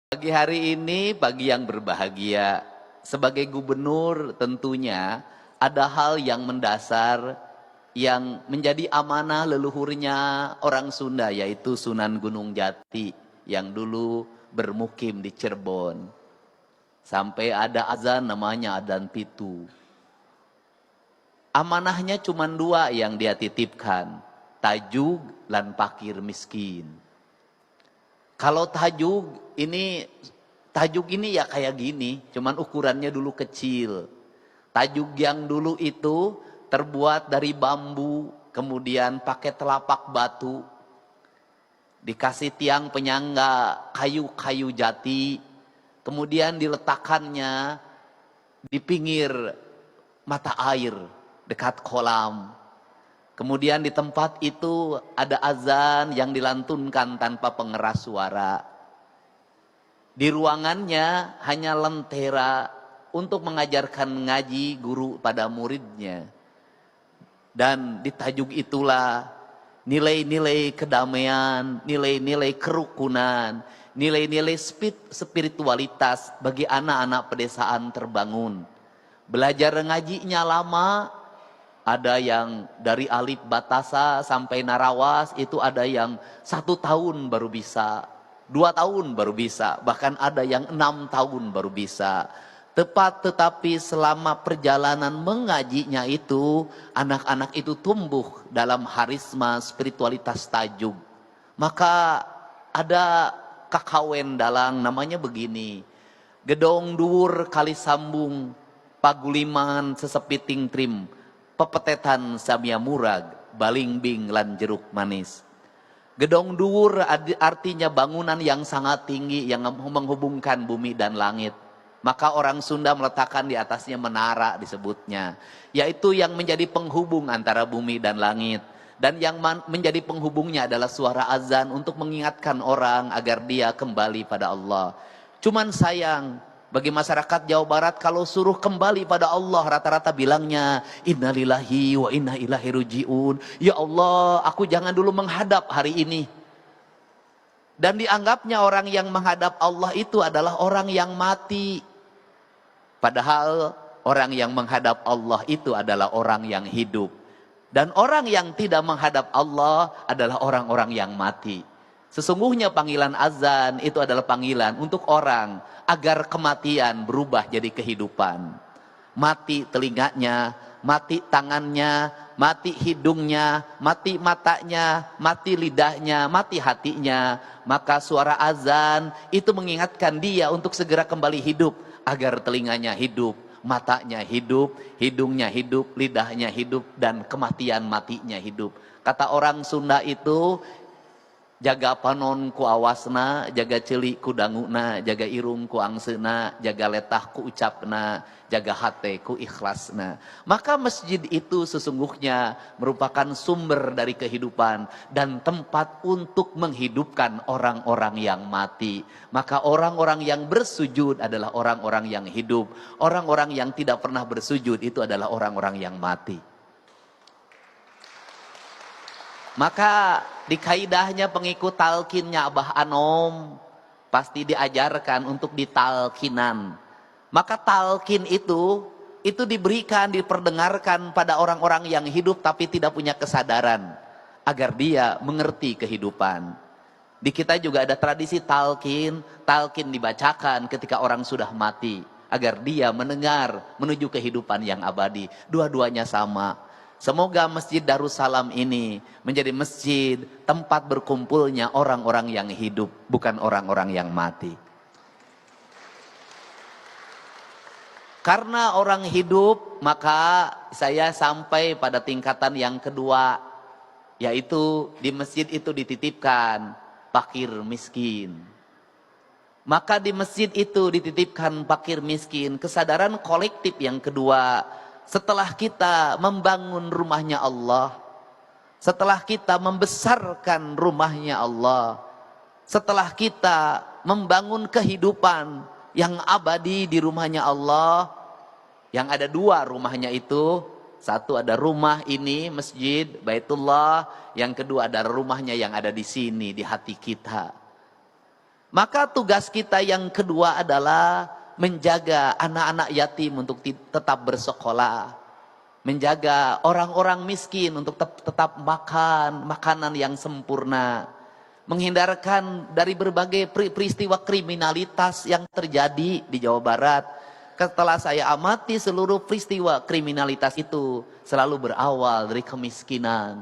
Pagi hari ini pagi yang berbahagia. Sebagai gubernur tentunya ada hal yang mendasar yang menjadi amanah leluhurnya orang Sunda, yaitu Sunan Gunung Jati yang dulu bermukim di Cirebon. Sampai ada azan namanya adzan pitu. Amanahnya cuma dua yang dia titipkan, tajuk dan fakir miskin. Kalau tajuk ini ya kayak gini, cuman ukurannya dulu kecil. Tajuk yang dulu itu terbuat dari bambu, kemudian pakai telapak batu, dikasih tiang penyangga kayu-kayu jati, kemudian diletakkannya di pinggir mata air dekat kolam. Kemudian di tempat itu ada azan yang dilantunkan tanpa pengeras suara. Di ruangannya hanya lentera untuk mengajarkan ngaji guru pada muridnya. Dan di tajuk itulah nilai-nilai kedamaian, nilai-nilai kerukunan, nilai-nilai spiritualitas bagi anak-anak pedesaan terbangun. Belajar ngajinya lama. Ada yang dari alif batasa sampai narawas, itu ada yang 1 tahun baru bisa, 2 tahun baru bisa, bahkan ada yang 6 tahun baru bisa. Tetapi selama perjalanan mengajinya itu, anak-anak itu tumbuh dalam harisma spiritualitas tajuk. Maka ada kakawen dalang namanya begini, gedong dhuwur kali sambung, paguliman sesepiting trim, pepetetan samia murag, balingbing lan jeruk manis. Gedong dhuwur artinya bangunan yang sangat tinggi yang menghubungkan bumi dan langit. Maka orang Sunda meletakkan di atasnya menara disebutnya, yaitu yang menjadi penghubung antara bumi dan langit. Dan yang menjadi penghubungnya adalah suara azan untuk mengingatkan orang agar dia kembali pada Allah. Cuman sayang, bagi masyarakat Jawa Barat kalau suruh kembali pada Allah rata-rata bilangnya innalillahi wa inna ilaihi rajiun. Ya Allah, aku jangan dulu menghadap hari ini. Dan dianggapnya orang yang menghadap Allah itu adalah orang yang mati. Padahal orang yang menghadap Allah itu adalah orang yang hidup. Dan orang yang tidak menghadap Allah adalah orang-orang yang mati. Sesungguhnya panggilan azan itu adalah panggilan untuk orang agar kematian berubah jadi kehidupan. Mati telinganya, mati tangannya, mati hidungnya, mati matanya, mati lidahnya, mati hatinya. Maka suara azan itu mengingatkan dia untuk segera kembali hidup agar telinganya hidup, matanya hidup, hidungnya hidup, lidahnya hidup, dan kematian matinya hidup. Kata orang Sunda itu, jaga panon ku awasna, jaga celi ku danguna, jaga irung ku angsena, jaga letah ku ucapna, jaga hate ku ikhlasna. Maka masjid itu sesungguhnya merupakan sumber dari kehidupan dan tempat untuk menghidupkan orang-orang yang mati. Maka orang-orang yang bersujud adalah orang-orang yang hidup. Orang-orang yang tidak pernah bersujud itu adalah orang-orang yang mati. Maka di kaidahnya pengikut talkinnya Abah Anom pasti diajarkan untuk ditalkinan. Maka talkin itu diberikan, diperdengarkan pada orang-orang yang hidup tapi tidak punya kesadaran agar dia mengerti kehidupan. Di kita juga ada tradisi talkin dibacakan ketika orang sudah mati agar dia mendengar menuju kehidupan yang abadi. Dua-duanya sama. Semoga Masjid Darussalam ini menjadi masjid tempat berkumpulnya orang-orang yang hidup, bukan orang-orang yang mati. Karena orang hidup, maka saya sampai pada tingkatan yang kedua, yaitu di masjid itu dititipkan fakir miskin. Maka di masjid itu dititipkan fakir miskin, kesadaran kolektif yang kedua. Setelah kita membangun rumahnya Allah, setelah kita membesarkan rumahnya Allah, setelah kita membangun kehidupan yang abadi di rumahnya Allah, yang ada 2 rumahnya itu, satu ada rumah ini masjid Baitullah, yang kedua ada rumahnya yang ada di sini di hati kita. Maka tugas kita yang kedua adalah menjaga anak-anak yatim untuk tetap bersekolah. Menjaga orang-orang miskin untuk tetap makan makanan yang sempurna. Menghindarkan dari berbagai peristiwa kriminalitas yang terjadi di Jawa Barat. Setelah saya amati seluruh peristiwa kriminalitas itu selalu berawal dari kemiskinan.